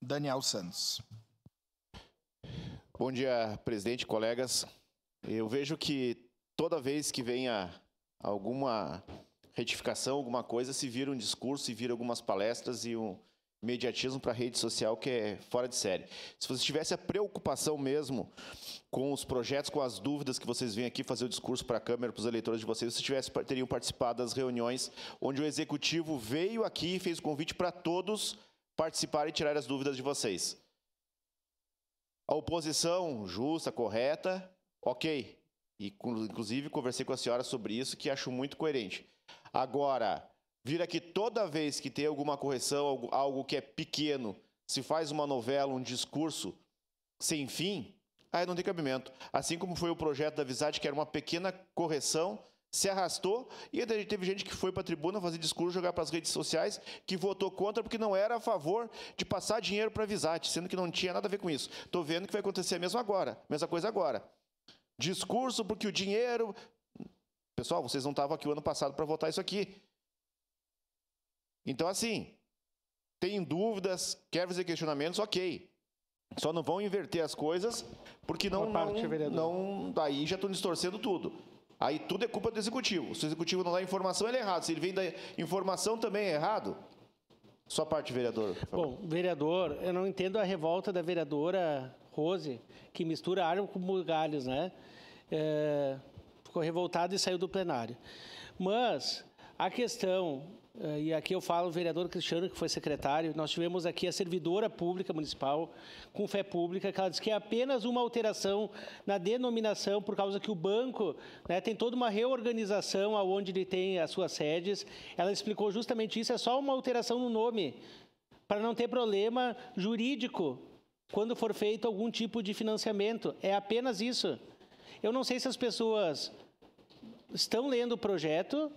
Daniel Santos. Bom dia, presidente, colegas. Eu vejo que toda vez que venha alguma retificação, alguma coisa, se vira um discurso, se vira algumas palestras e um mediatismo para a rede social que é fora de série. Se você tivesse a preocupação mesmo com os projetos, com as dúvidas que vocês vêm aqui fazer o discurso para a Câmara, para os eleitores de vocês, se teriam participado das reuniões onde o Executivo veio aqui e fez o convite para todos participarem e tirar as dúvidas de vocês. A oposição justa, correta, ok. E, inclusive, conversei com a senhora sobre isso, que acho muito coerente. Agora, vir aqui toda vez que tem alguma correção, algo que é pequeno, se faz uma novela, um discurso sem fim, aí não tem cabimento. Assim como foi o projeto da Visat, que era uma pequena correção, se arrastou, e teve gente que foi para a tribuna fazer discurso, jogar para as redes sociais, que votou contra porque não era a favor de passar dinheiro para a Visat, sendo que não tinha nada a ver com isso. Estou vendo que vai acontecer a mesma coisa agora. Discurso porque o dinheiro... Pessoal, vocês não estavam aqui o ano passado para votar isso aqui. Então, assim, tem dúvidas, quer fazer questionamentos, ok. Só não vão inverter as coisas, porque daí já estão distorcendo tudo. Aí tudo é culpa do Executivo. Se o Executivo não dá informação, ele é errado. Se ele vem da informação, também é errado. Sua parte, vereador. Bom, vereador, eu não entendo a revolta da vereadora Rose, que mistura árvore com galhos, né? Ficou revoltado e saiu do plenário. Mas a questão, e aqui eu falo o vereador Cristiano, que foi secretário, nós tivemos aqui a servidora pública municipal, com fé pública, que ela disse que é apenas uma alteração na denominação, por causa que o banco, né, tem toda uma reorganização onde ele tem as suas sedes. Ela explicou justamente isso, é só uma alteração no nome, para não ter problema jurídico quando for feito algum tipo de financiamento. É apenas isso. Eu não sei se as pessoas estão lendo o projeto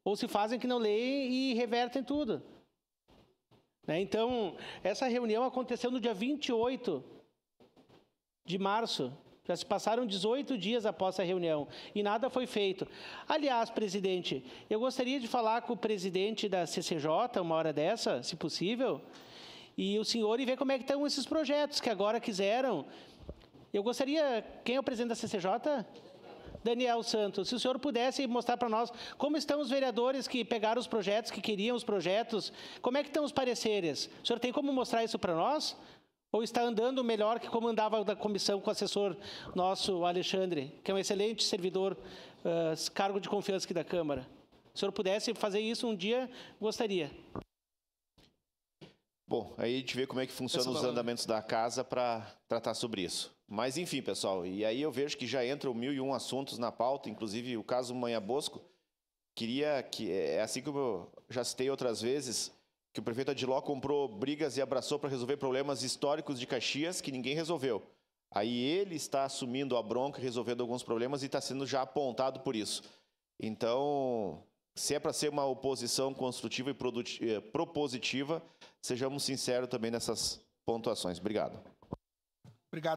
ou se fazem que não leem e revertem tudo. Então, essa reunião aconteceu no dia 28 de março. Já se passaram 18 dias após a reunião e nada foi feito. Aliás, presidente, eu gostaria de falar com o presidente da CCJ, uma hora dessa, se possível, e o senhor e ver como é que estão esses projetos que agora quiseram. Eu gostaria... Quem é o presidente da CCJ? Daniel Santos, se o senhor pudesse mostrar para nós como estão os vereadores que pegaram os projetos, que queriam os projetos, como é que estão os pareceres? O senhor tem como mostrar isso para nós? Ou está andando melhor que como andava da comissão com o assessor nosso, Alexandre, que é um excelente servidor, cargo de confiança aqui da Câmara? Se o senhor pudesse fazer isso um dia, gostaria. Bom, aí a gente vê como é que funcionam os andamentos da casa para tratar sobre isso. Mas, enfim, pessoal, e aí eu vejo que já entram 1001 assuntos na pauta, inclusive o caso Manha Bosco. Queria que, assim como eu já citei outras vezes, que o prefeito Adiló comprou brigas e abraçou para resolver problemas históricos de Caxias que ninguém resolveu. Aí ele está assumindo a bronca, resolvendo alguns problemas e está sendo já apontado por isso. Então, se é para ser uma oposição construtiva e propositiva, sejamos sinceros também nessas pontuações. Obrigado. Obrigado.